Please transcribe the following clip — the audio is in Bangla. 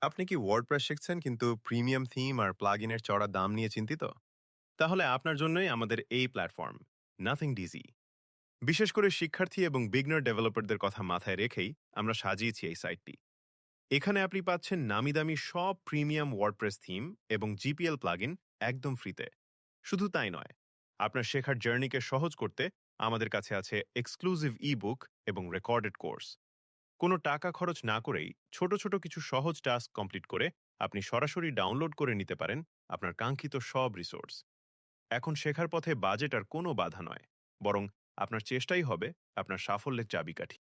আপনি কি ওয়ার্ডপ্রেস শিখছেন কিন্তু প্রিমিয়াম থিম আর প্লাগইনের চড়া দাম নিয়ে চিন্তিত? তাহলে আপনার জন্যই আমাদের এই প্ল্যাটফর্ম, নাথিং ডিজি। বিশেষ করে শিক্ষার্থী এবং বিগনার ডেভেলপারদের কথা মাথায় রেখেই আমরা সাজিয়েছি এই সাইটটি। এখানে আপনি পাচ্ছেন নামিদামি সব প্রিমিয়াম ওয়ার্ডপ্রেস থিম এবং জিপিএল প্লাগইন একদম ফ্রিতে। শুধু তাই নয়, আপনার শেখার জার্নিকে সহজ করতে আমাদের কাছে আছে এক্সক্লুসিভ ই-বুক এবং রেকর্ডেড কোর্স। কোনো টাকা খরচ না করেই ছোট ছোট কিছু সহজ টাস্ক কমপ্লিট করে আপনি সরাসরি ডাউনলোড করে নিতে পারেন আপনার কাঙ্ক্ষিত সব রিসোর্স। এখন শেখার পথে বাজেট আর কোনো বাধা নয়, বরং আপনার চেষ্টাই হবে আপনার সাফল্যের চাবিকাঠি।